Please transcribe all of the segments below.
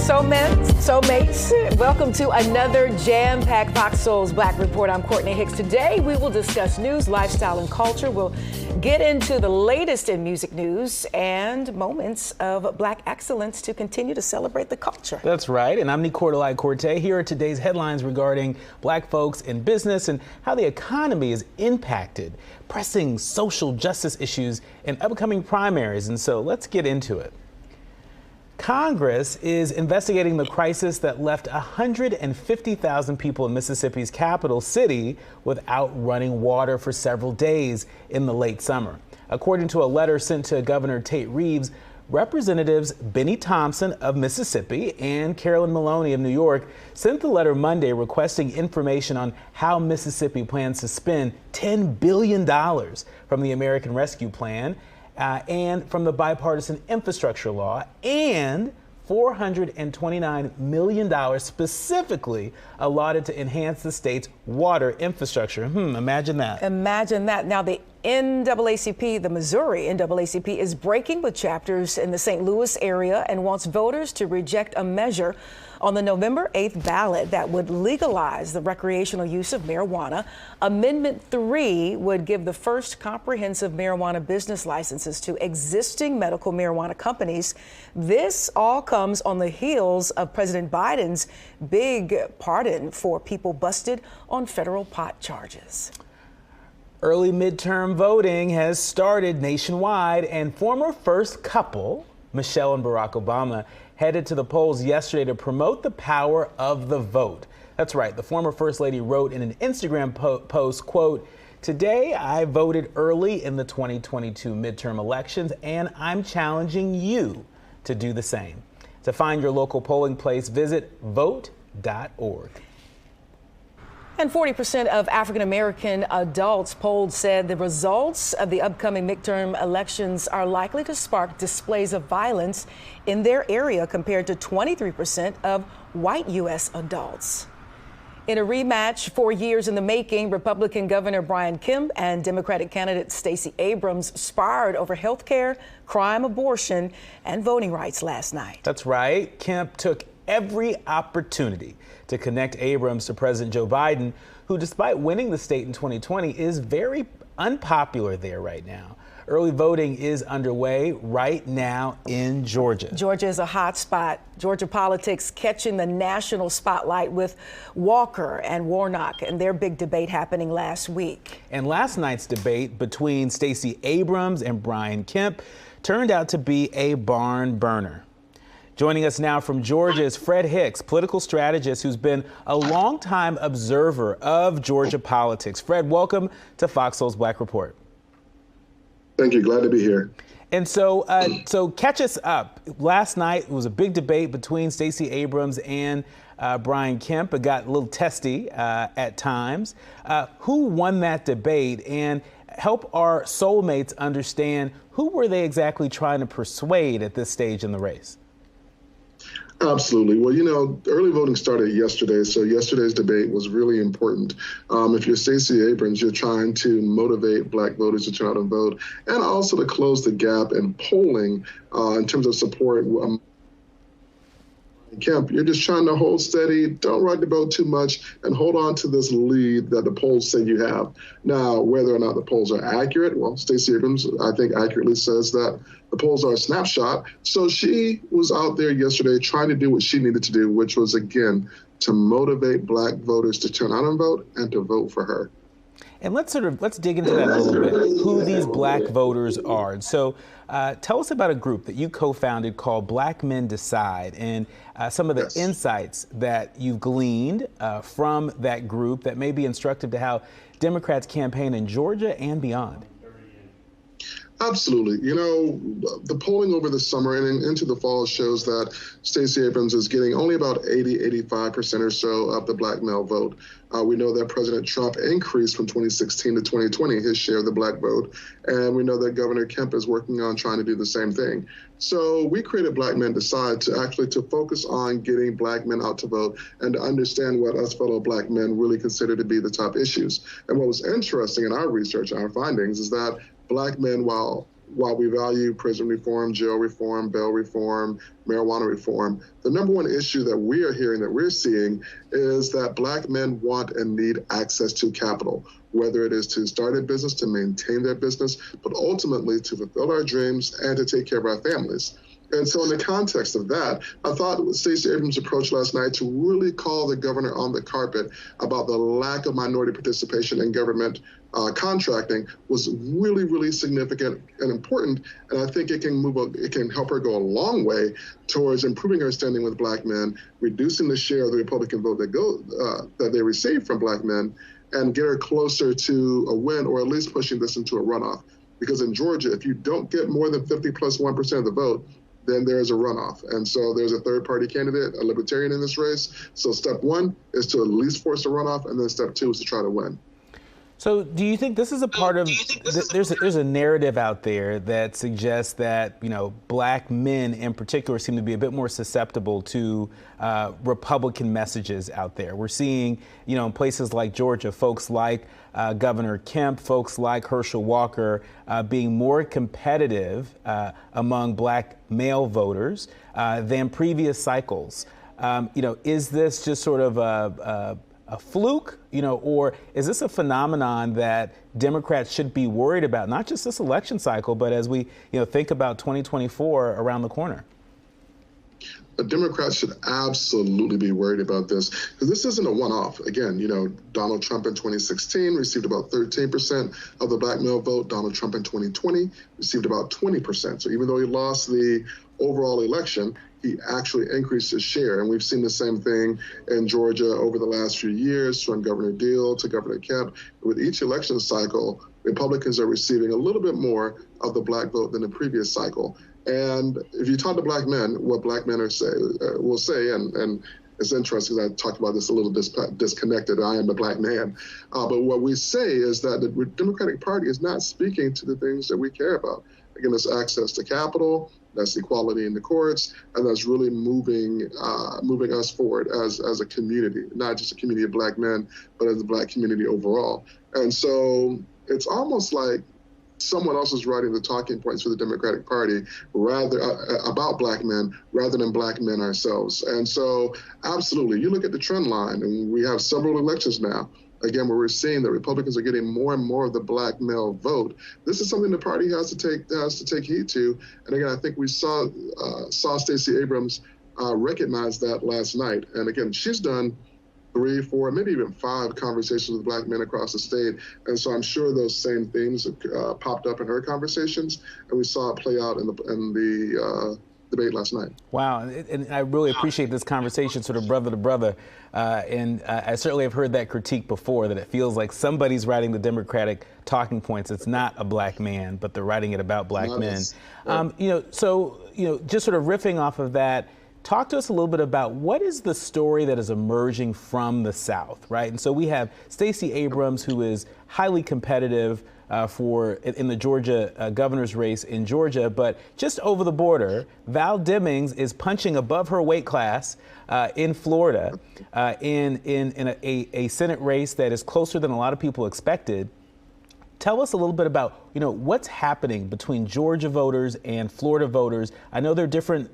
Soulmates. Welcome to another jam-packed FOXSOUL's Black Report. I'm Courtney Hicks. Today, we will discuss news, lifestyle, and culture. We'll get into the latest in music news and moments of Black excellence to continue to celebrate the culture. That's right, and I'm Nicordelai Corte. Here are today's headlines regarding Black folks in business and how the economy is impacted, pressing social justice issues, and upcoming primaries. And so let's get into it. Congress is investigating the crisis that left 150,000 people in Mississippi's capital city without running water for several days in the late summer. According to a letter sent to Governor Tate Reeves, Representatives Benny Thompson of Mississippi and Carolyn Maloney of New York sent the letter Monday requesting information on how Mississippi plans to spend $10 billion from the American Rescue Plan and from the bipartisan infrastructure law, and $429 million specifically allotted to enhance the state's water infrastructure. Imagine that. Imagine that. Now, the NAACP, the Missouri NAACP, is breaking with chapters in the St. Louis area and wants voters to reject a measure on the November 8th ballot that would legalize the recreational use of marijuana. Amendment 3 would give the first comprehensive marijuana business licenses to existing medical marijuana companies. This all comes on the heels of President Biden's big pardon for people busted on federal pot charges. Early midterm voting has started nationwide, and former first couple, Michelle and Barack Obama, headed to the polls yesterday to promote the power of the vote. That's right. The former First Lady wrote in an Instagram post, quote, "Today I voted early in the 2022 midterm elections, and I'm challenging you to do the same." To find your local polling place, visit vote.org. And 40% of African-American adults polled said the results of the upcoming midterm elections are likely to spark displays of violence in their area, compared to 23% of white U.S. adults. In a rematch 4 years in the making, Republican Governor Kemp and Democratic candidate Stacey Abrams sparred over health care, crime, abortion, and voting rights last night. That's right. Kemp took every opportunity to connect Abrams to President Joe Biden, who, despite winning the state in 2020, is very unpopular there right now. Early voting is underway right now in Georgia. Georgia is a hot spot. Georgia politics catching the national spotlight with Walker and Warnock and their big debate happening last week. And last night's debate between Stacey Abrams and Kemp turned out to be a barn burner. Joining us now from Georgia is Fred Hicks, political strategist who's been a longtime observer of Georgia politics. Fred, welcome to FOXSOUL's Black Report. Thank you. Glad to be here. And so catch us up. Last night was a big debate between Stacey Abrams and Kemp. It got a little testy at times. Who won that debate? And help our soulmates understand, who were they exactly trying to persuade at this stage in the race? Absolutely. Well, you know, early voting started yesterday, so yesterday's debate was really important. If you're Stacey Abrams, you're trying to motivate Black voters to turn out and vote, and also to close the gap in polling in terms of support. Kemp, you're just trying to hold steady, don't rock the boat too much, and hold on to this lead that the polls say you have. Now, whether or not the polls are accurate, well, Stacey Abrams, I think, accurately says that the polls are a snapshot. So she was out there yesterday trying to do what she needed to do, which was, again, to motivate Black voters to turn out and vote and to vote for her. And let's dig into that a little bit, who these Black voters are. And so tell us about a group that you co-founded called Black Men Decide, and some of the insights that you've gleaned from that group that may be instructive to how Democrats campaign in Georgia and beyond. Absolutely. You know, the polling over the summer and into the fall shows that Stacey Abrams is getting only about 85% or so of the Black male vote. We know that President Trump increased from 2016 to 2020 his share of the Black vote. And we know that Governor Kemp is working on trying to do the same thing. So we created Black Men Decide to focus on getting Black men out to vote and to understand what us fellow Black men really consider to be the top issues. And what was interesting in our research and our findings is that Black men, while while we value prison reform, jail reform, bail reform, marijuana reform, the number one issue that we are hearing, that we're seeing, is that Black men want and need access to capital, whether it is to start a business, to maintain their business, but ultimately to fulfill our dreams and to take care of our families. And so in the context of that, I thought Stacey Abrams' approach last night to really call the governor on the carpet about the lack of minority participation in government contracting was really, really significant and important. And I think it can help her go a long way towards improving her standing with Black men, reducing the share of the Republican vote that they receive from Black men, and get her closer to a win, or at least pushing this into a runoff. Because in Georgia, if you don't get more than 50 plus 1% of the vote, then there's a runoff. And so there's a third-party candidate, a libertarian in this race. So step one is to at least force a runoff, and then step two is to try to win. So do you think this is a part of, there's a narrative out there that suggests that, Black men in particular seem to be a bit more susceptible to Republican messages out there. We're seeing, in places like Georgia, folks like Governor Kemp, folks like Herschel Walker being more competitive among Black male voters than previous cycles. Is this just sort of a fluke, or is this a phenomenon that Democrats should be worried about, not just this election cycle, but as we, think about 2024 around the corner? The Democrats should absolutely be worried about this, because this isn't a one-off. Again, Donald Trump in 2016 received about 13% of the Black male vote. Donald Trump in 2020 received about 20%. So even though he lost the overall election, he actually increased his share. And we've seen the same thing in Georgia over the last few years, from Governor Deal to Governor Kemp. With each election cycle, Republicans are receiving a little bit more of the Black vote than the previous cycle. And if you talk to Black men, what Black men will say, and it's interesting because I talked about this a little disconnected. I am a Black man. But what we say is that the Democratic Party is not speaking to the things that we care about. Again, it's access to capital, that's equality in the courts, and that's really moving us forward as a community, not just a community of Black men, but as the Black community overall. And so it's almost like someone else is writing the talking points for the Democratic Party about Black men rather than Black men ourselves. And so absolutely, you look at the trend line, and we have several elections now, again, where we're seeing that Republicans are getting more and more of the Black male vote. This is something the party has to take heed to. And again, I think we saw Stacey Abrams recognize that last night. And again, she's done 3, 4, maybe even 5 conversations with Black men across the state. And so I'm sure those same themes popped up in her conversations, and we saw it play out in the debate last night. Wow, and I really appreciate this conversation, sort of brother to brother. And I certainly have heard that critique before, that it feels like somebody's writing the Democratic talking points. It's not a Black man, but they're writing it about Black men. Just sort of riffing off of that, talk to us a little bit about what is the story that is emerging from the South, right? And so we have Stacey Abrams, who is highly competitive in the Georgia governor's race in Georgia, but just over the border, Val Demings is punching above her weight class in Florida in a Senate race that is closer than a lot of people expected. Tell us a little bit about, what's happening between Georgia voters and Florida voters. I know they're different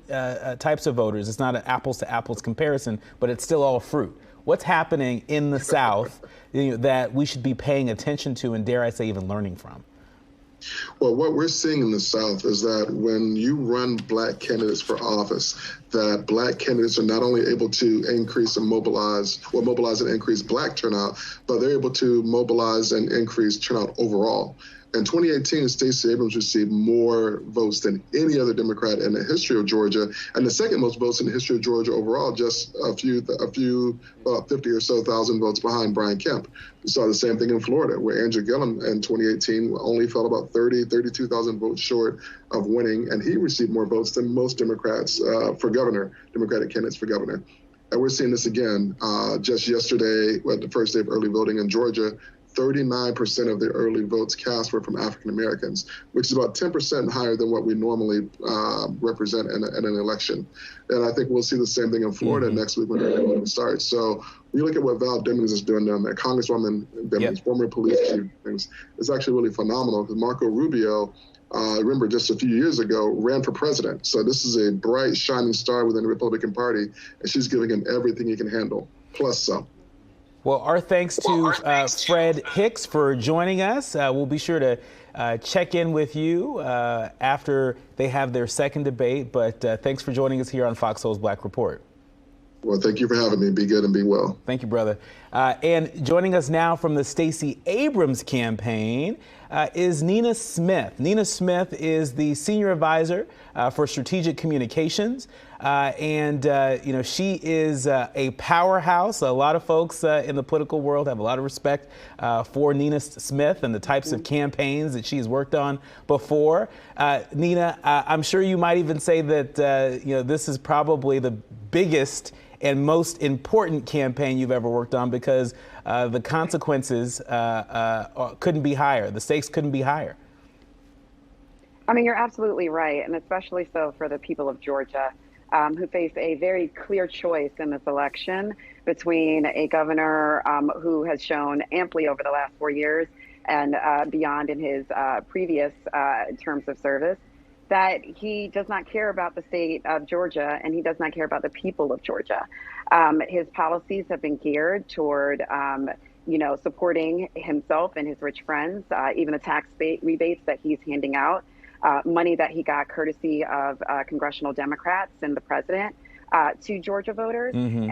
types of voters. It's not an apples to apples comparison, but it's still all fruit. What's happening in the South that we should be paying attention to, and dare I say even learning from? Well, what we're seeing in the South is that when you run Black candidates for office, that Black candidates are not only able to mobilize and increase Black turnout, but they're able to mobilize and increase turnout overall. In 2018, Stacey Abrams received more votes than any other Democrat in the history of Georgia, and the second most votes in the history of Georgia overall, just about 50 or so thousand votes behind Brian Kemp. We saw the same thing in Florida, where Andrew Gillum in 2018 only fell about 32,000 votes short of winning, and he received more votes than most Democrats for governor, Democratic candidates for governor. And we're seeing this again just yesterday, the first day of early voting in Georgia. 39% of the early votes cast were from African Americans, which is about 10% higher than what we normally represent in an election. And I think we'll see the same thing in Florida next week when early voting starts. So when you look at what Val Demings is doing down there, Congresswoman Demings, former police chief, it's actually really phenomenal, because Marco Rubio remember just a few years ago, ran for president. So this is a bright, shining star within the Republican Party, and she's giving him everything he can handle, plus some. Well, our thanks to Fred Hicks for joining us. We'll be sure to check in with you after they have their second debate. But thanks for joining us here on Fox Soul's Black Report. Well, thank you for having me. Be good and be well. Thank you, brother. And joining us now from the Stacey Abrams campaign is Nina Smith. Nina Smith is the senior advisor for strategic communications. She is a powerhouse. A lot of folks in the political world have a lot of respect for Nina Smith and the types of campaigns that she's worked on before. Nina, I'm sure you might even say that, this is probably the biggest and most important campaign you've ever worked on, because the consequences couldn't be higher. The stakes couldn't be higher. I mean, you're absolutely right, and especially so for the people of Georgia, who face a very clear choice in this election between a governor who has shown amply over the last 4 years and beyond in his previous terms of service, that he does not care about the state of Georgia, and he does not care about the people of Georgia. His policies have been geared toward, supporting himself and his rich friends, even the tax rebates that he's handing out, money that he got courtesy of congressional Democrats and the president to Georgia voters. Mm-hmm.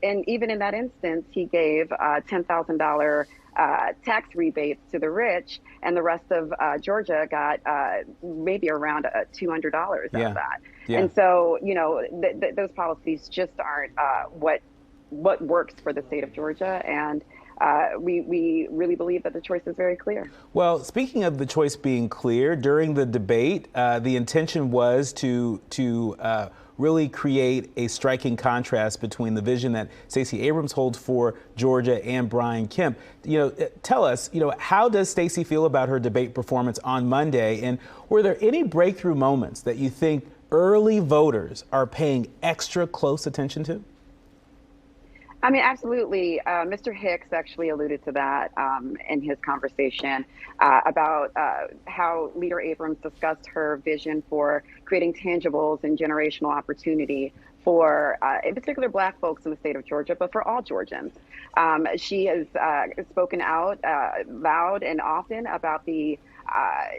And even in that instance, he gave $10,000 tax rebates to the rich, and the rest of Georgia got maybe around $200 out of that. Yeah. And so, those policies just aren't what works for the state of Georgia. And we really believe that the choice is very clear. Well, speaking of the choice being clear, during the debate, the intention was to really create a striking contrast between the vision that Stacey Abrams holds for Georgia and Brian Kemp. Tell us, how does Stacey feel about her debate performance on Monday? And were there any breakthrough moments that you think early voters are paying extra close attention to? I mean, absolutely. Mr. Hicks actually alluded to that in his conversation about how Leader Abrams discussed her vision for creating tangibles and generational opportunity for, in particular, Black folks in the state of Georgia, but for all Georgians. She has spoken out loud and often about the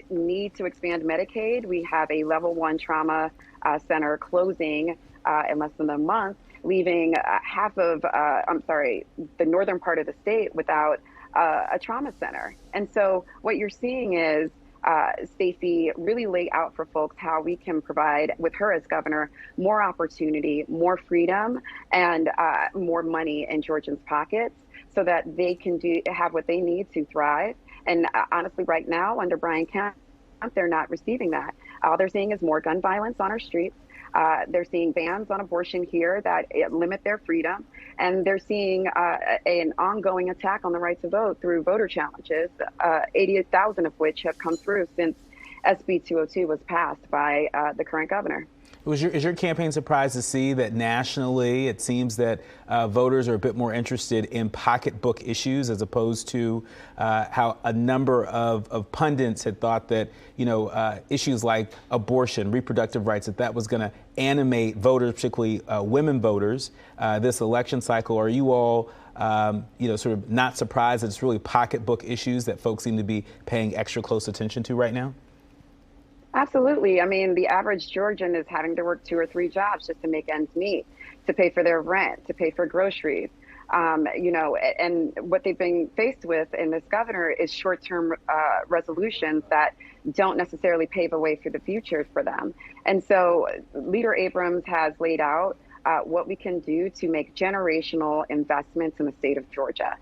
need to expand Medicaid. We have a level 1 trauma center closing in less than a month, leaving half of, the northern part of the state without a trauma center. And so what you're seeing is Stacey really lay out for folks how we can provide, with her as governor, more opportunity, more freedom, and more money in Georgians' pockets so that they can have what they need to thrive. And honestly, right now, under Brian Kemp, they're not receiving that. All they're seeing is more gun violence on our streets. They're seeing bans on abortion here that limit their freedom, and they're seeing an ongoing attack on the right to vote through voter challenges, 88,000 of which have come through since SB 202 was passed by the current governor. Is your campaign surprised to see that nationally it seems that voters are a bit more interested in pocketbook issues as opposed to how a number of pundits had thought that, issues like abortion, reproductive rights, that was going to animate voters, particularly women voters, this election cycle? Are you all, sort of not surprised that it's really pocketbook issues that folks seem to be paying extra close attention to right now? Absolutely. I mean, the average Georgian is having to work 2 or 3 jobs just to make ends meet, to pay for their rent, to pay for groceries. And what they've been faced with in this governor is short-term resolutions that don't necessarily pave a way for the future for them. And so Leader Abrams has laid out what we can do to make generational investments in the state of Georgia,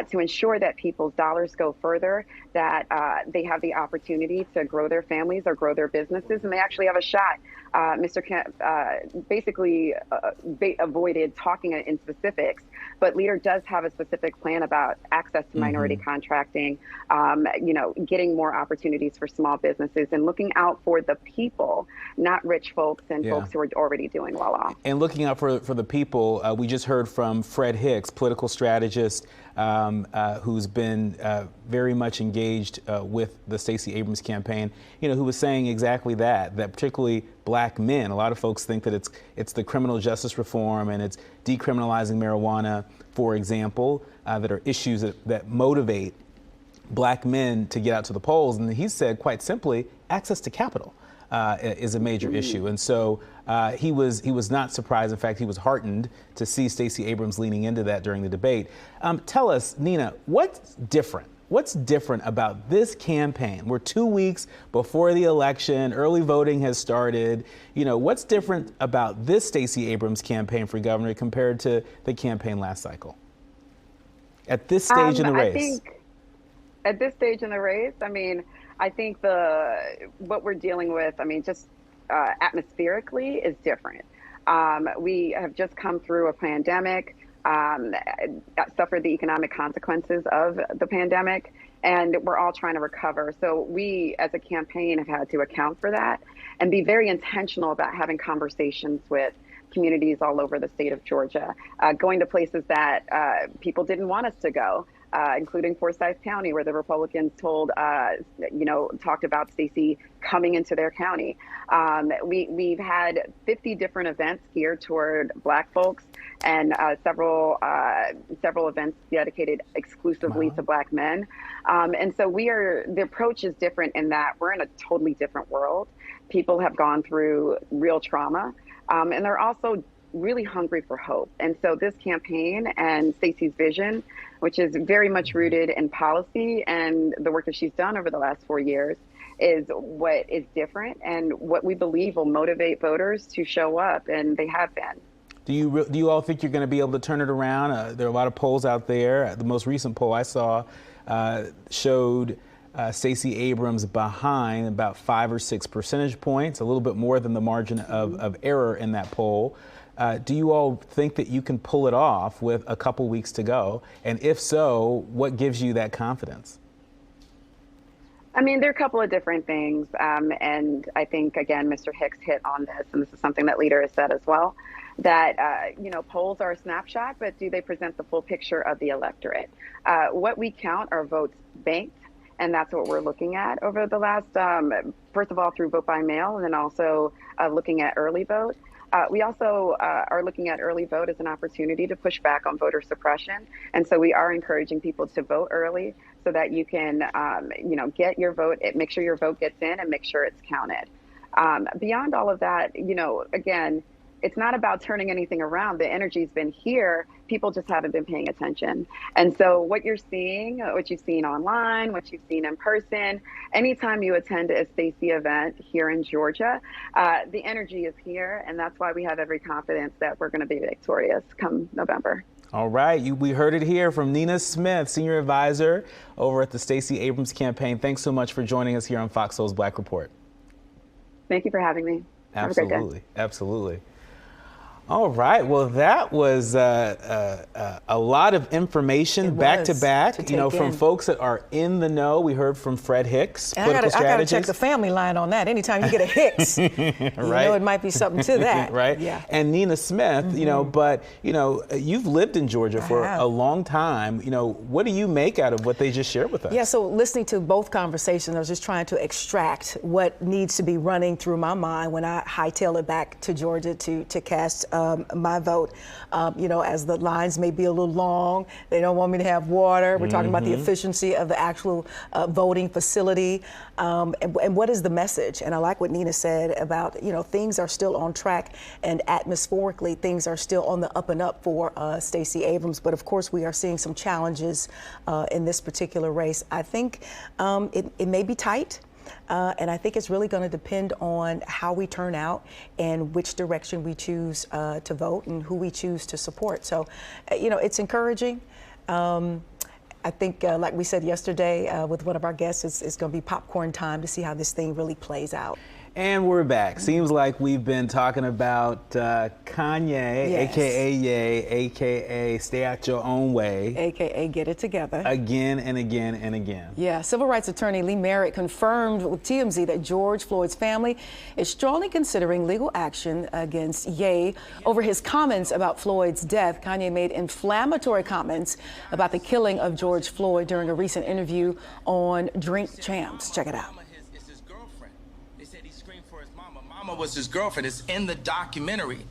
to ensure that people's dollars go further, that they have the opportunity to grow their families or grow their businesses, and they actually have a shot. Mr. Kemp basically avoided talking in specifics, but Leader does have a specific plan about access to minority contracting, getting more opportunities for small businesses and looking out for the people, not rich folks and folks who are already doing well off. And looking out for the people, we just heard from Fred Hicks, political strategist who's been very much engaged with the Stacey Abrams campaign, who was saying exactly that particularly black men, a lot of folks think that it's the criminal justice reform and it's decriminalizing marijuana, for example, that are issues that motivate black men to get out to the polls. And he said, quite simply, access to capital is a major issue. And so he was not surprised. In fact, he was heartened to see Stacey Abrams leaning into that during the debate. Tell us, Nina, what's different? What's different about this campaign? We're 2 weeks before the election. Early voting has started. What's different about this Stacey Abrams campaign for governor compared to the campaign last cycle? At this stage in the race. I think at this stage in the race, I think what we're dealing with, just atmospherically is different. We have just come through a pandemic, suffered the economic consequences of the pandemic, and we're all trying to recover. So we, as a campaign, have had to account for that and be very intentional about having conversations with communities all over the state of Georgia, going to places that people didn't want us to go. Including Forsyth County, where the Republicans talked about Stacey coming into their county. We've had 50 different events geared toward Black folks and several events dedicated exclusively to Black men. And so the approach is different in that we're in a totally different world. People have gone through real trauma, and they're also really hungry for hope. And so this campaign and Stacey's vision, which is very much rooted in policy and the work that she's done over the last 4 years, is what is different and what we believe will motivate voters to show up, and they have been. Do you all think you're going to be able to turn it around? There are a lot of polls out there. The most recent poll I saw showed Stacey Abrams behind about 5 or 6 percentage points, a little bit more than the margin of error in that poll. Do you all think that you can pull it off with a couple weeks to go? And if so, what gives you that confidence? There are a couple of different things. And I think, again, Mr. Hicks hit on this, and this is something that Leader has said as well, that, polls are a snapshot, but do they present the full picture of the electorate? What we count are votes banked, and that's what we're looking at over the last, first of all, through vote by mail, and then also looking at early vote. We also are looking at early vote as an opportunity to push back on voter suppression. And so we are encouraging people to vote early so that you can, get your vote, make sure your vote gets in and make sure it's counted. Beyond all of that, again, it's not about turning anything around. The energy's been here. People just haven't been paying attention. And so what you're seeing, what you've seen online, what you've seen in person, anytime you attend a Stacey event here in Georgia, the energy is here. And that's why we have every confidence that we're going to be victorious come November. All right. We heard it here from Nina Smith, Senior Advisor over at the Stacey Abrams campaign. Thanks so much for joining us here on Fox Soul's Black Report. Thank you for having me. Absolutely. Have a great day. Absolutely. All right. Well, that was a lot of information back to back, from folks that are in the know. We heard from Fred Hicks, political strategist. I got to check the family line on that. Anytime you get a Hicks, right. It might be something to that. Right. Yeah. And Nina Smith, but you've lived in Georgia for a long time. What do you make out of what they just shared with us? Yeah. So listening to both conversations, I was just trying to extract what needs to be running through my mind when I hightail it back to Georgia to cast my vote. As the lines may be a little long, they don't want me to have water. We're talking about the efficiency of the actual voting facility. And what is the message? And I like what Nina said about, things are still on track, and atmospherically, things are still on the up and up for Stacey Abrams. But of course, we are seeing some challenges in this particular race. I think it may be tight. And I think it's really going to depend on how we turn out and which direction we choose to vote and who we choose to support. So, it's encouraging. I think, like we said yesterday with one of our guests, it's going to be popcorn time to see how this thing really plays out. And we're back. Seems like we've been talking about Kanye, Yes. a.k.a. Ye, a.k.a. Stay Out Your Own Way. AKA Get It Together. Again and again and again. Yeah, civil rights attorney Lee Merritt confirmed with TMZ that George Floyd's family is strongly considering legal action against Ye over his comments about Floyd's death. Kanye made inflammatory comments about the killing of George Floyd during a recent interview on Drink Champs. Check it out. Mama was his girlfriend. It's in the documentary.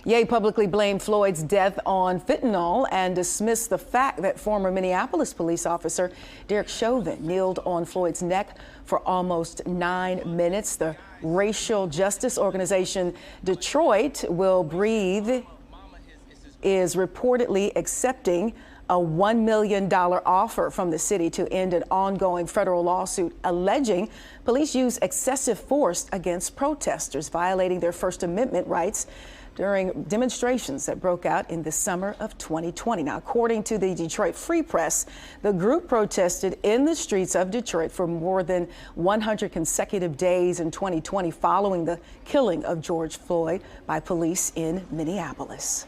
Ye publicly blamed Floyd's death on fentanyl and dismissed the fact that former Minneapolis police officer Derek Chauvin kneeled on Floyd's neck for almost 9 minutes. The racial justice organization Detroit Will Breathe is reportedly accepting a $1 million offer from the city to end an ongoing federal lawsuit alleging police use excessive force against protesters, violating their First Amendment rights during demonstrations that broke out in the summer of 2020. Now, according to the Detroit Free Press, the group protested in the streets of Detroit for more than 100 consecutive days in 2020 following the killing of George Floyd by police in Minneapolis.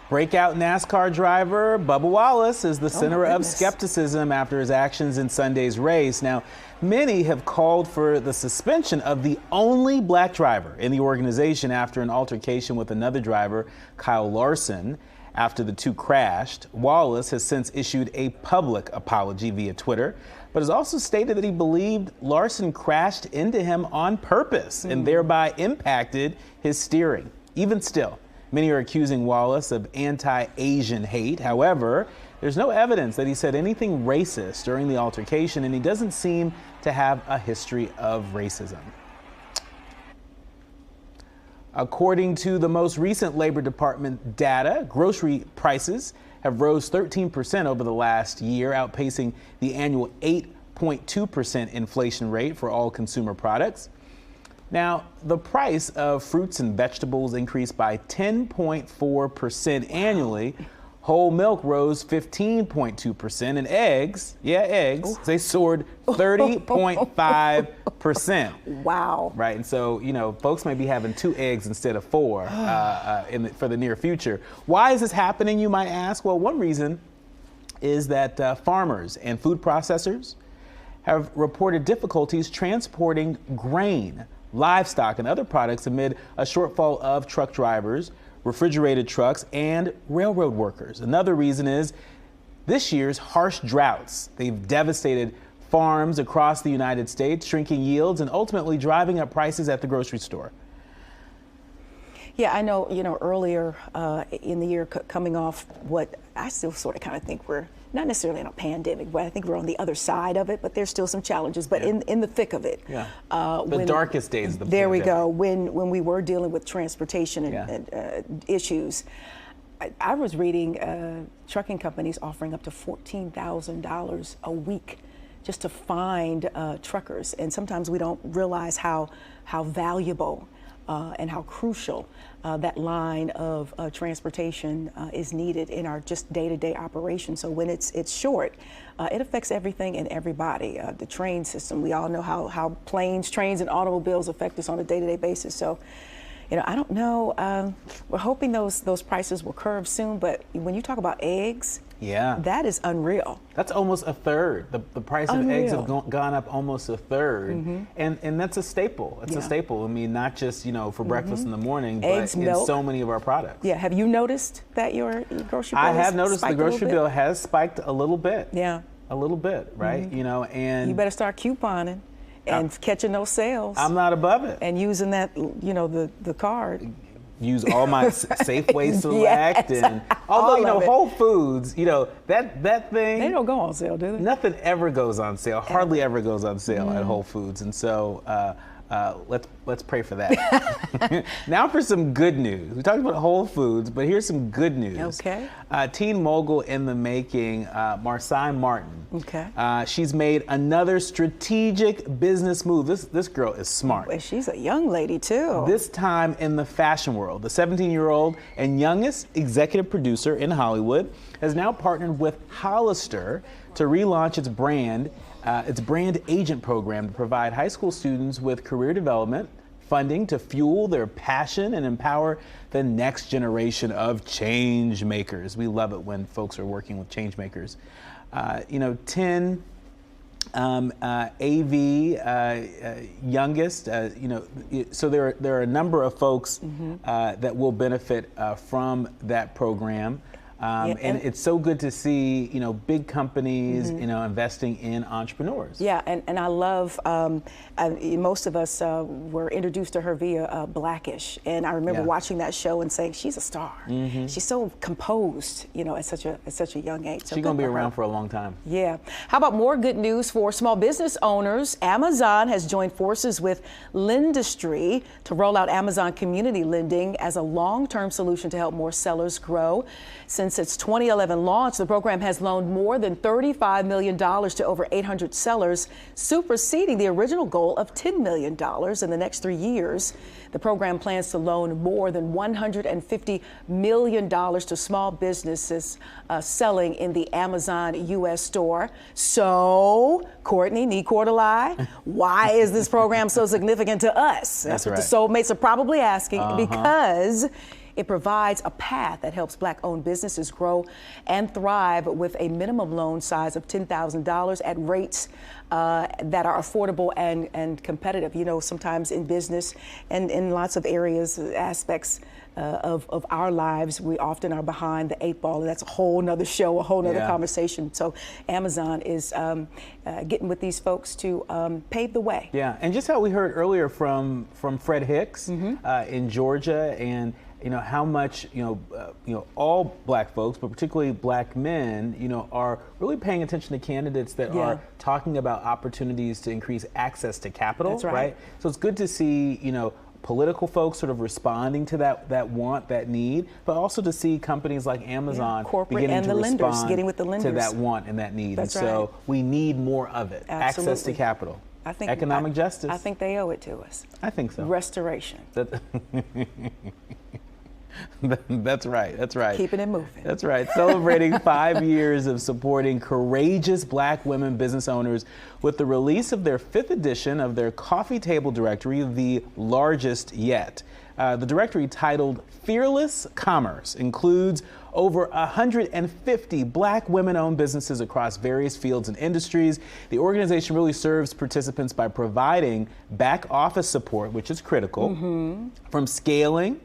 Breakout NASCAR driver Bubba Wallace is the center of skepticism after his actions in Sunday's race. Now, many have called for the suspension of the only black driver in the organization after an altercation with another driver, Kyle Larson. After the two crashed, Wallace has since issued a public apology via Twitter, but has also stated that he believed Larson crashed into him on purpose and thereby impacted his steering. Even still, many are accusing Wallace of anti-Asian hate. However, there's no evidence that he said anything racist during the altercation, and he doesn't seem to have a history of racism. According to the most recent Labor Department data, grocery prices have rose 13% over the last year, outpacing the annual 8.2% inflation rate for all consumer products. Now, the price of fruits and vegetables increased by 10.4% annually. Whole milk rose 15.2%, and eggs, they soared 30.5%. Wow. Right, and so, folks may be having 2 eggs instead of 4 for the near future. Why is this happening, you might ask? Well, one reason is that farmers and food processors have reported difficulties transporting grain, livestock, and other products amid a shortfall of truck drivers, refrigerated trucks, and railroad workers. Another reason is this year's harsh droughts. They've devastated farms across the United States, shrinking yields and ultimately driving up prices at the grocery store. Yeah, I know, earlier in the year coming off what I still sort of kind of think we're not necessarily in a pandemic, but I think we're on the other side of it, but there's still some challenges, but in the thick of it. Yeah. The darkest days of the There pandemic. we go. When we were dealing with transportation and issues, I was reading trucking companies offering up to $14,000 a week just to find truckers. And sometimes we don't realize how valuable and how crucial that line of transportation is needed in our just day-to-day operation. So when it's short, it affects everything and everybody. The train system, we all know how planes, trains, and automobiles affect us on a day-to-day basis. So, I don't know. We're hoping those prices will curve soon. But when you talk about eggs, that is unreal. That's almost a third. The price of eggs have gone up almost a third, and that's a staple. It's a staple. I mean, not just for breakfast in the morning, Eggs, but in milk. so many of our products. Yeah. Have you noticed that your grocery bill? I have noticed the grocery bill has spiked a little bit. Yeah. A little bit, right? And you better start couponing and catching those sales. I'm not above it. And using that, the card. Use all my Safeway Select and although Whole Foods, that thing. They don't go on sale, do they? Nothing ever goes on sale. Hardly ever goes on sale at Whole Foods, and so let's pray for that. Now for some good news. We talked about Whole Foods, but here's some good news. Okay. Teen mogul in the making, Marsai Martin. Okay. She's made another strategic business move. This girl is smart. Well, she's a young lady too. This time in the fashion world. The 17-year-old and youngest executive producer in Hollywood has now partnered with Hollister to relaunch its brand It's a brand agent program to provide high school students with career development funding to fuel their passion and empower the next generation of change makers. We love it when folks are working with change makers. 10 AV youngest, so there are a number of folks that will benefit from that program. And it's so good to see, big companies, investing in entrepreneurs. Yeah, and I love, most of us were introduced to her via Blackish. And I remember watching that show and saying, she's a star. She's so composed, at such a young age. So she's going to be around for a long time. Yeah. How about more good news for small business owners? Amazon has joined forces with Lendistry to roll out Amazon Community Lending as a long-term solution to help more sellers grow. Since its 2011 launch, the program has loaned more than $35 million to over 800 sellers, superseding the original goal of $10 million in the next 3 years. The program plans to loan more than $150 million to small businesses selling in the Amazon U.S. store. So, Courtney, need court to lie? Why is this program so significant to us? That's what the soulmates are probably asking, because it provides a path that helps Black-owned businesses grow and thrive with a minimum loan size of $10,000 at rates that are affordable and competitive. Sometimes in business and in lots of areas, aspects of our lives, we often are behind the 8 ball, and that's a whole nother show, a whole nother conversation. So Amazon is getting with these folks to pave the way. Yeah, and just how we heard earlier from Fred Hicks in Georgia, and how much all Black folks, but particularly Black men, are really paying attention to candidates that are talking about opportunities to increase access to capital. That's right. So it's good to see political folks sort of responding to that want, that need, but also to see companies like Amazon beginning to respond to that want and that need. That's and so we need more of it. Absolutely. Access to capital. I think economic justice. I think they owe it to us. I think so. Restoration. That's right. That's right. Keeping it moving. That's right. Celebrating 5 years of supporting courageous Black women business owners with the release of their 5th edition of their coffee table directory, the largest yet. The directory, titled Fearless Commerce, includes over 150 Black women-owned businesses across various fields and industries. The organization really serves participants by providing back office support, which is critical, from scaling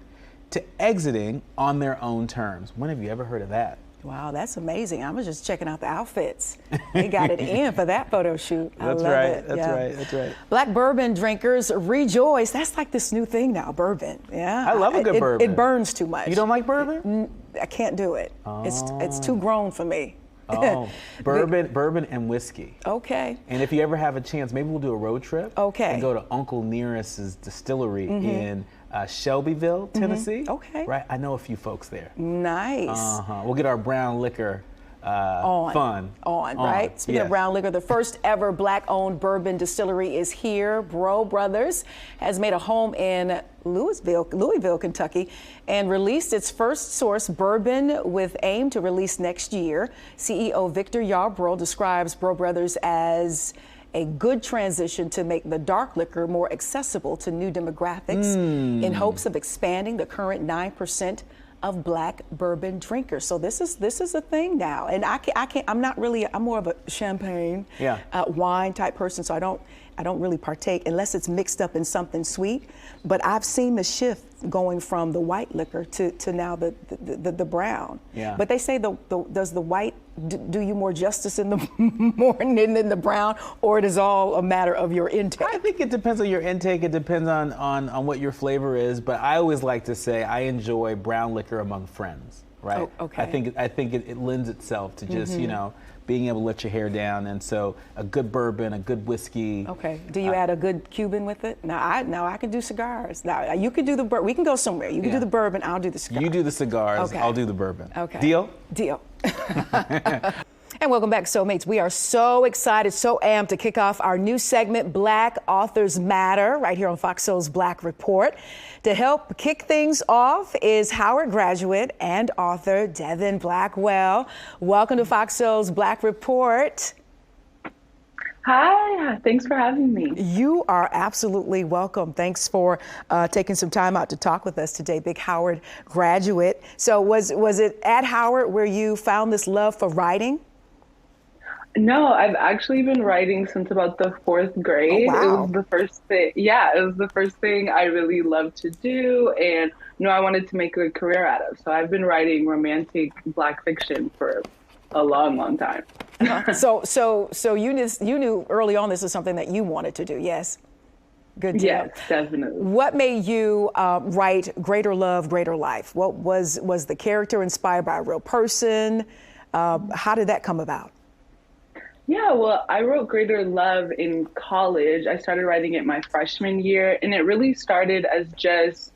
to exiting on their own terms. When have you ever heard of that? Wow, that's amazing. I was just checking out the outfits. They got it in for that photo shoot. That's right. That's right. Black bourbon drinkers rejoice. That's like this new thing now, bourbon. Yeah. I love a good bourbon. It burns too much. You don't like bourbon? I can't do it. Oh. It's too grown for me. Oh, bourbon and whiskey. Okay. And if you ever have a chance, maybe we'll do a road trip. Okay. And go to Uncle Nearest's distillery in Shelbyville, Tennessee. Okay. Right. I know a few folks there. Nice. We'll get our brown liquor fun on, right? Speaking of brown liquor, the first ever Black-owned bourbon distillery is here. Bro Brothers has made a home in Louisville, Kentucky, and released its first source bourbon with aim to release next year. CEO Victor Yarbrough describes Bro Brothers as a good transition to make the dark liquor more accessible to new demographics in hopes of expanding the current 9% of Black bourbon drinkers. So this is a thing now, and I'm more of a champagne wine type person, so I don't really partake unless it's mixed up in something sweet. But I've seen the shift going from the white liquor to now the brown. Yeah. But they say does the white do you more justice in the morning than the brown, or it is all a matter of your intake? I think it depends on your intake. It depends on what your flavor is. But I always like to say I enjoy brown liquor among friends. Right. Oh, okay. I think it lends itself to just being able to let your hair down, and so a good bourbon, a good whiskey. Okay. Do you add a good Cuban with it? Now I can do cigars. Now you can do the bourbon. We can go somewhere. You can do the bourbon. I'll do the cigars. You do the cigars. Okay. I'll do the bourbon. Okay. Deal? Deal. And welcome back, Soulmates. We are so excited, so amped to kick off our new segment, Black Authors Matter, right here on Fox Soul's Black Report. To help kick things off is Howard graduate and author Devin Blackwell. Welcome to Fox Soul's Black Report. Hi, thanks for having me. You are absolutely welcome. Thanks for taking some time out to talk with us today, big Howard graduate. So was it at Howard where you found this love for writing? No, I've actually been writing since about the fourth grade. Oh, wow. It was the first thing. Yeah, it was the first thing I really loved to do, and I wanted to make a career out of. So I've been writing romantic Black fiction for a long, long time. So you knew early on this is something that you wanted to do. Yes. Good deal. Yes, definitely. What made you write Greater Love, Greater Life? What was the character inspired by a real person? How did that come about? Yeah, well, I wrote Greater Love in college. I started writing it my freshman year, and it really started as just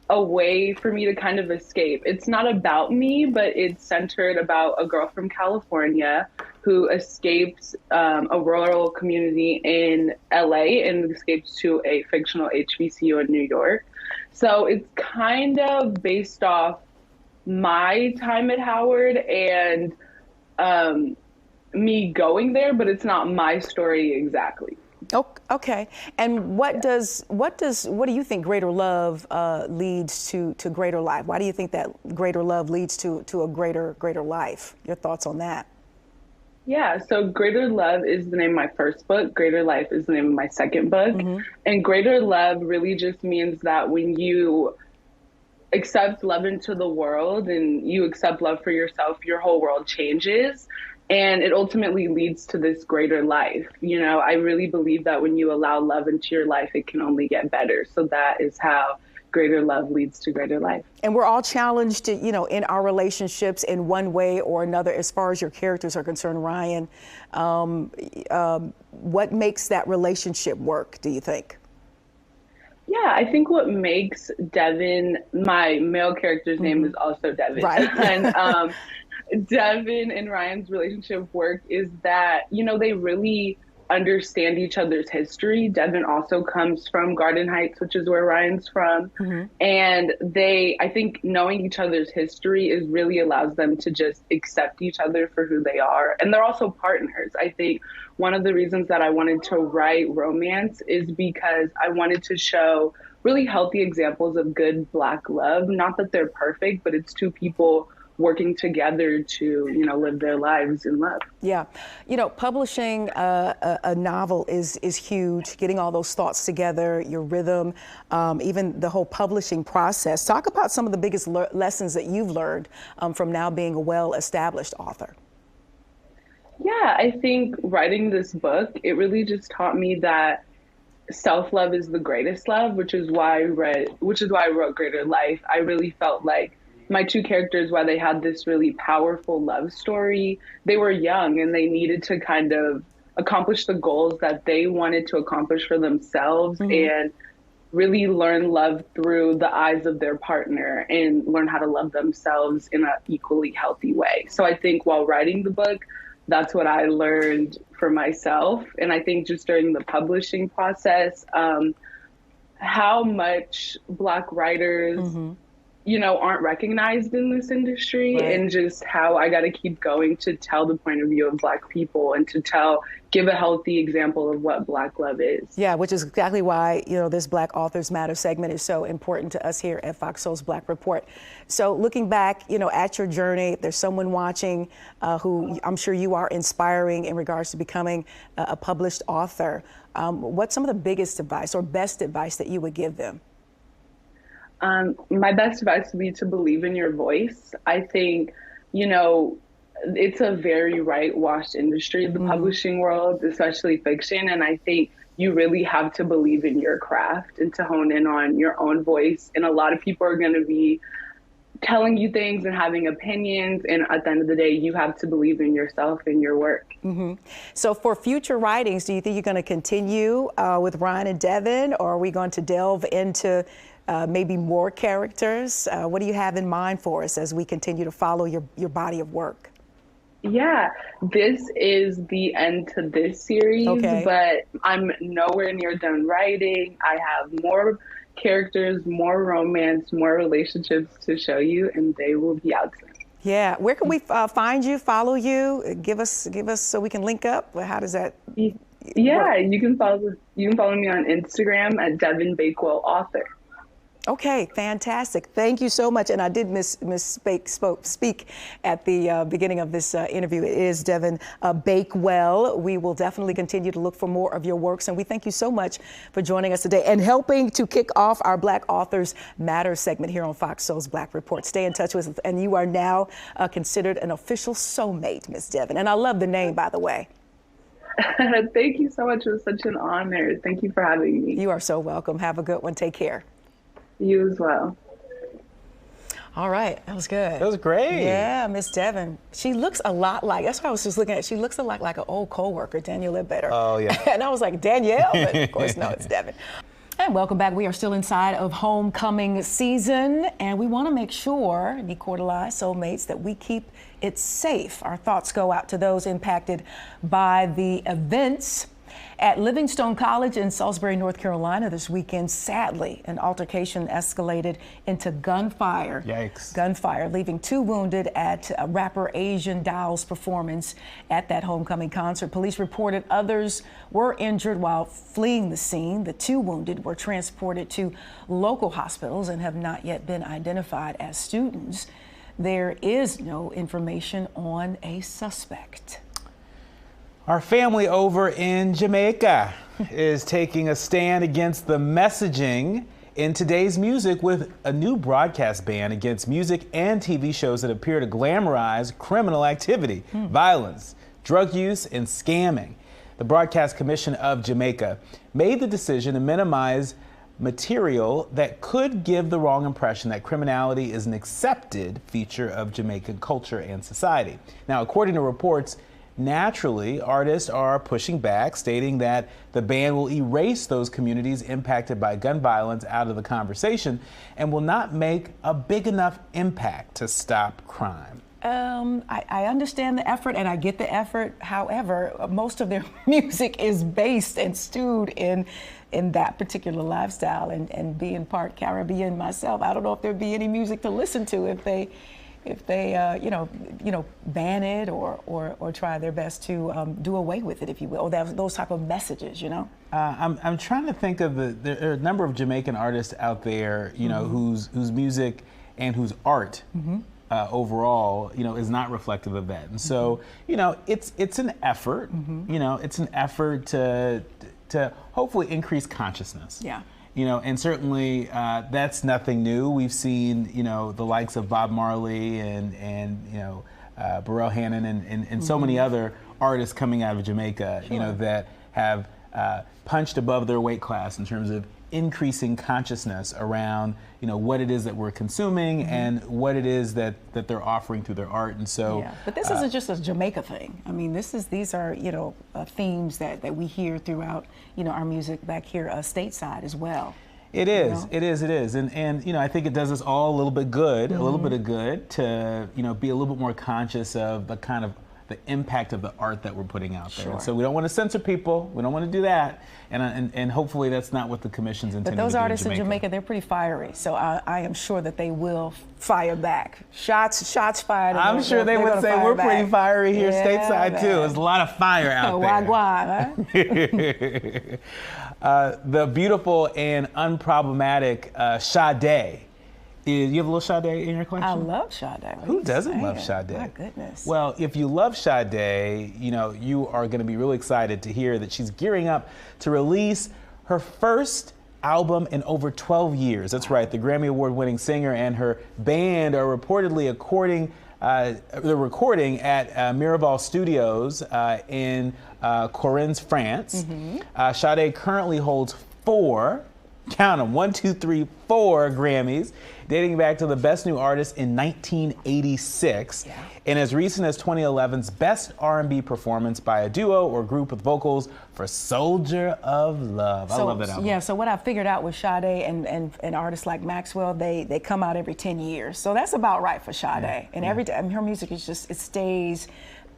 a way for me to kind of escape. It's not about me, but it's centered about a girl from California who escapes a rural community in LA and escapes to a fictional HBCU in New York. So it's kind of based off my time at Howard and me going there, but it's not my story exactly. Oh, okay. And what do you think greater love leads to greater life? Why do you think that greater love leads to a greater life? Your thoughts on that? Yeah, so Greater Love is the name of my first book. Greater Life is the name of my second book. Mm-hmm. And Greater Love really just means that when you accept love into the world and you accept love for yourself, your whole world changes. And it ultimately leads to this greater life. You know, I really believe that when you allow love into your life, it can only get better. So that is how greater love leads to greater life. And we're all challenged, in our relationships in one way or another. As far as your characters are concerned, Ryan, what makes that relationship work, do you think? Yeah, I think what makes Devin, my male character's name is also Devin. Right. And Devin and Ryan's relationship work is that, they really understand each other's history. Devin also comes from Garden Heights, which is where Ryan's from. Mm-hmm. And I think knowing each other's history really allows them to just accept each other for who they are. And they're also partners. I think one of the reasons that I wanted to write romance is because I wanted to show really healthy examples of good Black love. Not that they're perfect, but it's two people working together to, live their lives in love. Yeah. Publishing a novel is huge, getting all those thoughts together, your rhythm, even the whole publishing process. Talk about some of the biggest lessons that you've learned from now being a well-established author. Yeah, I think writing this book, it really just taught me that self-love is the greatest love, which is why I wrote Greater Life. I really felt like my two characters, while they had this really powerful love story, they were young and they needed to kind of accomplish the goals that they wanted to accomplish for themselves. Mm-hmm. And really learn love through the eyes of their partner and learn how to love themselves in an equally healthy way. So I think while writing the book, that's what I learned for myself. And I think just during the publishing process, how much Black writers mm-hmm. Aren't recognized in this industry, right. And just how I got to keep going to tell the point of view of Black people and to give a healthy example of what Black love is. Yeah, which is exactly why, this Black Authors Matter segment is so important to us here at FOXSOUL's Black Report. So looking back, at your journey, if there's someone watching who I'm sure you are inspiring in regards to becoming a published author, what's some of the biggest advice or best advice that you would give them? My best advice would be to believe in your voice. I think, it's a very whitewashed industry, the mm-hmm. publishing world, especially fiction. And I think you really have to believe in your craft and to hone in on your own voice. And a lot of people are going to be telling you things and having opinions. And at the end of the day, you have to believe in yourself and your work. Mm-hmm. So for future writings, do you think you're going to continue with Ryan and Devin, or are we going to delve into maybe more characters? What do you have in mind for us as we continue to follow your body of work? Yeah, this is the end to this series, okay. But I'm nowhere near done writing. I have more characters, more romance, more relationships to show you, and they will be out soon. Yeah, where can we find you, follow you? Give us so we can link up. How does that? Yeah, you can follow me on Instagram at Devin Bakewell Author. Okay, fantastic. Thank you so much. And I did speak at the beginning of this interview. It is Devin Bakewell. We will definitely continue to look for more of your works. And we thank you so much for joining us today and helping to kick off our Black Authors Matter segment here on Fox Soul's Black Report. Stay in touch with us. And you are now considered an official soulmate, Miss Devin. And I love the name, by the way. Thank you so much. It was such an honor. Thank you for having me. You are so welcome. Have a good one. Take care. You as well. All right, that was good. That was great. Yeah, Miss Devin. She looks a lot like, that's what I was just looking at. She looks a lot like an old co-worker, Danielle Ledbetter. Oh, yeah. And I was like, Danielle? But of course, no, it's Devin. And welcome back. We are still inside of homecoming season, and we want to make sure, Decortalize Soulmates, that we keep it safe. Our thoughts go out to those impacted by the events at Livingstone College in Salisbury, North Carolina this weekend. Sadly, an altercation escalated into gunfire. Yikes. Gunfire, leaving 2 wounded at rapper Asian Doll's performance at that homecoming concert. Police reported others were injured while fleeing the scene. The 2 wounded were transported to local hospitals and have not yet been identified as students. There is no information on a suspect. Our family over in Jamaica is taking a stand against the messaging in today's music with a new broadcast ban against music and TV shows that appear to glamorize criminal activity, violence, drug use, and scamming. The Broadcast Commission of Jamaica made the decision to minimize material that could give the wrong impression that criminality is an accepted feature of Jamaican culture and society. Now, according to reports, naturally, artists are pushing back, stating that the ban will erase those communities impacted by gun violence out of the conversation and will not make a big enough impact to stop crime. I understand the effort and I get the effort. However, most of their music is based and stewed in that particular lifestyle, and being part Caribbean myself, I don't know if there'd be any music to listen to if they ban it or try their best to do away with it, if you will, or those type of messages, you know. I'm trying to think of there are a number of Jamaican artists out there, you know, whose music and whose art overall, you know, is not reflective of that. And so, you know, it's an effort, you know, it's an effort to hopefully increase consciousness. Yeah. You know, and certainly that's nothing new. We've seen, you know, the likes of Bob Marley and you know, Burrell Hannon and so many other artists coming out of Jamaica, you know, that have punched above their weight class in terms of increasing consciousness around, you know, what it is that we're consuming and what it is that they're offering through their art. And so, yeah. But this isn't just a Jamaica thing. I mean, these are, you know, themes that we hear throughout, you know, our music back here stateside as well. It is, it is. And, you know, I think it does us all a little bit good, a little bit of good to, you know, be a little bit more conscious of the kind of the impact of the art that we're putting out there. Sure. And so we don't want to censor people. We don't want to do that. And hopefully that's not what the commission's intending to do. But those artists in Jamaica, they're pretty fiery. So I am sure that they will fire back. Shots fired. I'm sure they would say we're pretty fiery here stateside too. There's a lot of fire out there. Wagwan, huh? The beautiful and unproblematic Sade. You have a little Sade in your collection? I love Sade. Who doesn't love Sade? My goodness. Well, if you love Sade, you know, you are going to be really excited to hear that she's gearing up to release her first album in over 12 years. That's right. The Grammy Award-winning singer and her band are reportedly they're recording at Miraval Studios in Correns, France. Sade currently holds 4, count them, 1, 2, 3, 4 Grammys, dating back to the Best New Artist in 1986, and as recent as 2011's Best R&B Performance by a Duo or Group with Vocals for Soldier of Love. I love that album. Yeah, so what I figured out with Sade and artists like Maxwell, they come out every 10 years. So that's about right for Sade. And every time, her music is just, it stays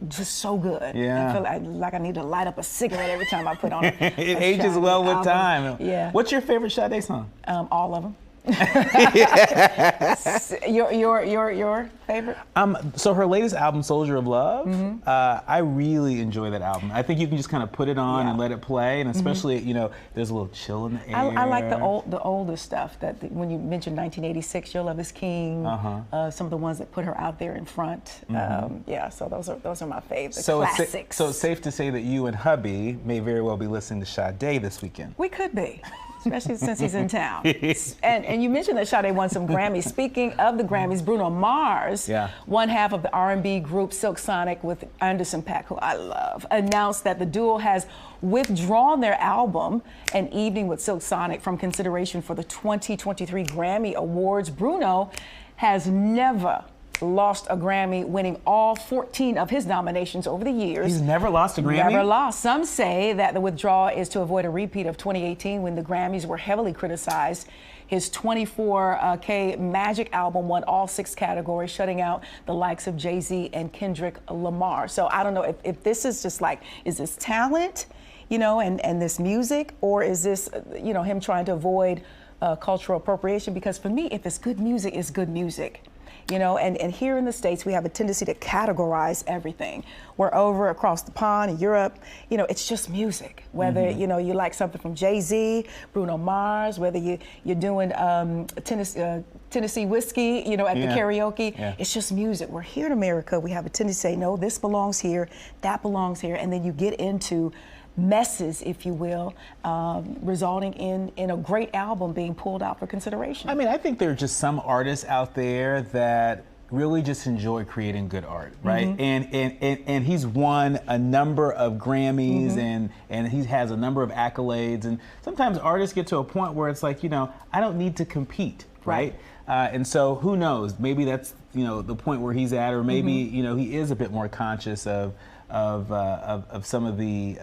just so good. Yeah. I feel like I need to light up a cigarette every time I put on it ages well with time. Yeah. What's your favorite Sade song? All of them. Your favorite? So her latest album, Soldier of Love, I really enjoy that album. I think you can just kind of put it on and let it play, and especially, you know, there's a little chill in the air. I like the older stuff. When you mentioned 1986, Your Love Is King, some of the ones that put her out there in front. Yeah, so those are my favorites. Classics. So it's safe to say that you and hubby may very well be listening to Sade this weekend. We could be. Especially since he's in town. And you mentioned that Sade won some Grammys. Speaking of the Grammys, Bruno Mars, one half of the R&B group Silk Sonic with Anderson .Paak, who I love, announced that the duo has withdrawn their album, An Evening with Silk Sonic, from consideration for the 2023 Grammy Awards. Bruno has never lost a Grammy, winning all 14 of his nominations over the years. He's never lost a Grammy? Never lost. Some say that the withdrawal is to avoid a repeat of 2018 when the Grammys were heavily criticized. His 24K Magic album won all 6 categories, shutting out the likes of Jay-Z and Kendrick Lamar. So I don't know if this is just like, is this talent, you know, and this music, or is this, you know, him trying to avoid cultural appropriation? Because for me, if it's good music, it's good music. You know, and here in the States, we have a tendency to categorize everything. We're over across the pond in Europe, you know, it's just music. Whether, you know, you like something from Jay-Z, Bruno Mars, whether you're doing Tennessee whiskey, you know, at the karaoke, it's just music. We're here in America, we have a tendency to say, no, this belongs here, that belongs here, and then you get into messes, if you will, resulting in a great album being pulled out for consideration. I mean, I think there are just some artists out there that really just enjoy creating good art, right? And he's won a number of Grammys and he has a number of accolades, and sometimes artists get to a point where it's like, you know, I don't need to compete, right? And so who knows, maybe that's, you know, the point where he's at, or maybe, you know, he is a bit more conscious of some of the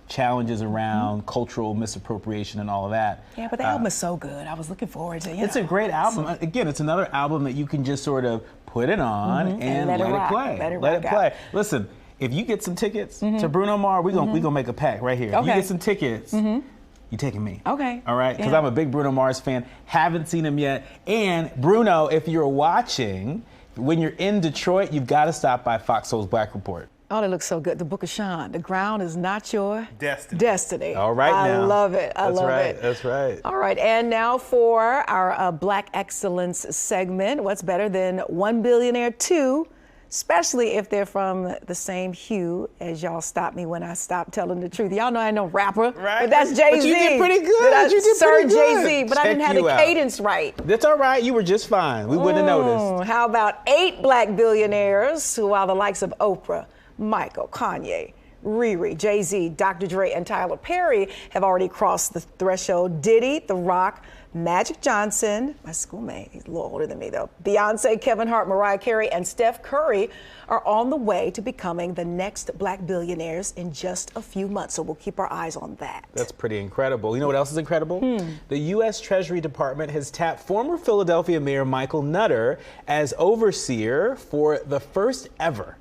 challenges around cultural misappropriation and all of that. Yeah, but the album is so good. I was looking forward to it. It's a great album. Again, it's another album that you can just sort of put it on and let it play. Let it play. Listen, if you get some tickets to Bruno Mars, we're gonna make a pact right here. If you get some tickets, you taking me. Okay. All right? Because I'm a big Bruno Mars fan. Haven't seen him yet. And Bruno, if you're watching, when you're in Detroit, you've got to stop by FOXSOUL's Black Report. Oh, that looks so good. The Book of Sean. The ground is not your destiny. All right, now. I love it. I love it. That's right. All right, and now for our Black Excellence segment. What's better than one billionaire, two, especially if they're from the same hue as y'all stop me when I stop telling the truth. Y'all know I ain't no rapper, but that's Jay-Z. But you did pretty good. You did pretty good. Jay-Z, but I didn't have the cadence right. That's all right. You were just fine. We wouldn't have noticed. How about 8 black billionaires who, while the likes of Oprah, Michael, Kanye, Riri, Jay-Z, Dr. Dre, and Tyler Perry have already crossed the threshold. Diddy, The Rock, Magic Johnson, my schoolmate, he's a little older than me though, Beyonce, Kevin Hart, Mariah Carey, and Steph Curry are on the way to becoming the next black billionaires in just a few months. So we'll keep our eyes on that. That's pretty incredible. You know what else is incredible? The U.S. Treasury Department has tapped former Philadelphia Mayor Michael Nutter as overseer for the first ever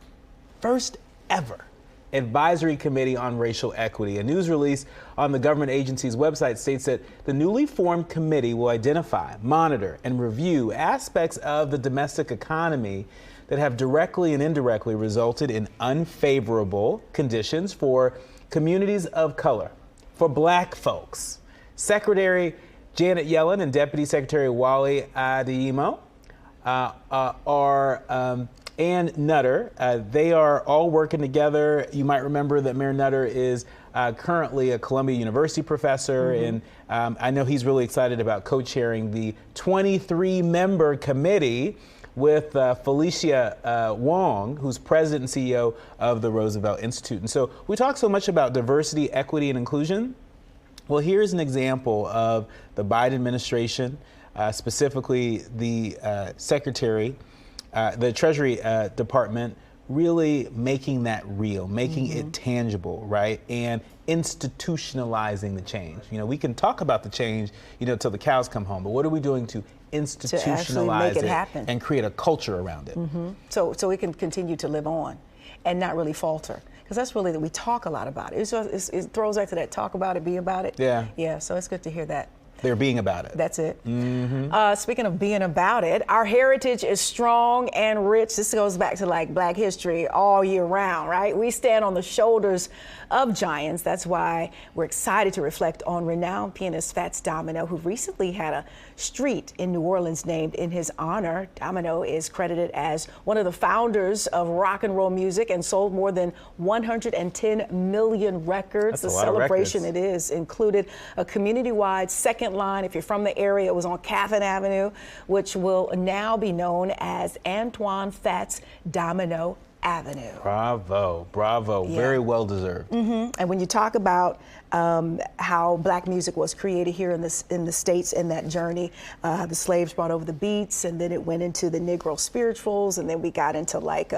advisory committee on racial equity. A news release on the government agency's website states that the newly formed committee will identify, monitor, and review aspects of the domestic economy that have directly and indirectly resulted in unfavorable conditions for communities of color, for black folks. Secretary Janet Yellen and Deputy Secretary Wally Adeyemo and Nutter, they are all working together. You might remember that Mayor Nutter is currently a Columbia University professor, and I know he's really excited about co-chairing the 23-member committee with Felicia Wong, who's president and CEO of the Roosevelt Institute. And so we talk so much about diversity, equity, and inclusion. Well, here's an example of the Biden administration, specifically the Secretary, the Treasury Department, really making that real, making it tangible, right? And institutionalizing the change. You know, we can talk about the change, you know, till the cows come home, but what are we doing to institutionalize make it happen and create a culture around it? So we can continue to live on and not really falter. Because that's really that we talk a lot about it. It throws back to that talk about it, be about it. Yeah. Yeah, so it's good to hear that They're being about it. That's it. Speaking of being about it, our heritage is strong and rich. This goes back to like Black history all year round, right? We stand on the shoulders of giants. That's why we're excited to reflect on renowned pianist Fats Domino, who recently had a street in New Orleans named in his honor. Domino is credited as one of the founders of rock and roll music and sold more than 110 million records. That's The a lot of celebration records. it is included a community-wide second line. If you're from the area, it was on Catherine Avenue, which will now be known as Antoine Fats Domino Avenue. Bravo, bravo. Yeah. Very well deserved. And when you talk about how Black music was created here in the States in that journey, the slaves brought over the beats, and then it went into the Negro spirituals, and then we got into like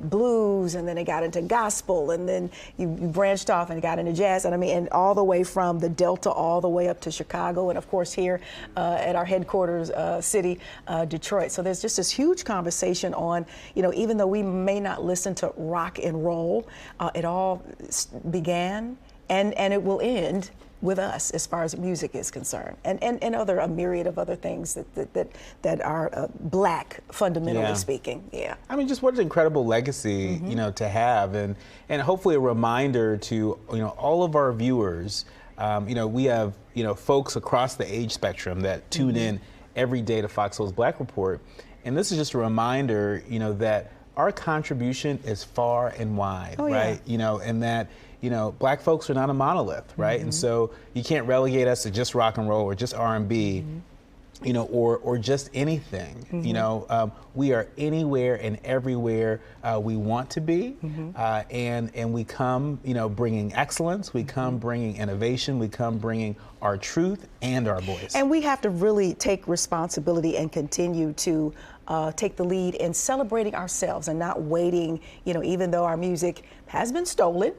blues, and then it got into gospel, and then you branched off and got into jazz, and I mean, and all the way from the Delta all the way up to Chicago, and of course here at our headquarters city, Detroit. So there's just this huge conversation on, you know, even though we may not listen to rock and roll, it all began and it will end with us as far as music is concerned, and other a myriad of other things that are Black, fundamentally speaking. Yeah. I mean, just what an incredible legacy, you know, to have, and hopefully a reminder to, you know, all of our viewers. You know, we have, you know, folks across the age spectrum that tune in every day to FOXSOUL's Black Report, and this is just a reminder, you know, that our contribution is far and wide, right? You know, and that, you know, Black folks are not a monolith, right? And so you can't relegate us to just rock and roll or just R&B, you know, or just anything. You know, we are anywhere and everywhere we want to be, and we come, you know, bringing excellence. We come bringing innovation. We come bringing our truth and our voice. And we have to really take responsibility and continue to take the lead in celebrating ourselves and not waiting, you know, even though our music has been stolen,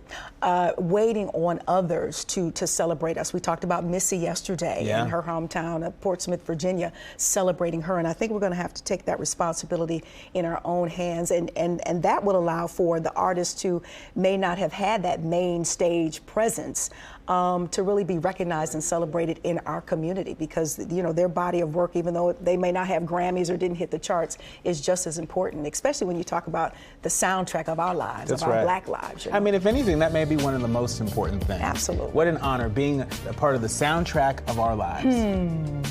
waiting on others to celebrate us. We talked about Missy yesterday in her hometown of Portsmouth, Virginia, celebrating her. And I think we're going to have to take that responsibility in our own hands. And that will allow for the artists who may not have had that main stage presence to really be recognized and celebrated in our community, because, you know, their body of work, even though they may not have Grammys or didn't hit the charts, is just as important, especially when you talk about the soundtrack of our lives, That's of our right. Black lives. You know? I mean, if anything, that may be one of the most important things. Absolutely. What an honor being a part of the soundtrack of our lives.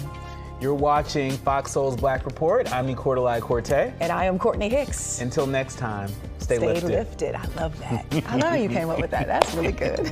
You're watching FOXSOUL's Black Report. I'm Nicordelai Corte. And I am Courtney Hicks. Until next time, stay Stay lifted. lifted. I love that. I know you came up with that. That's really good.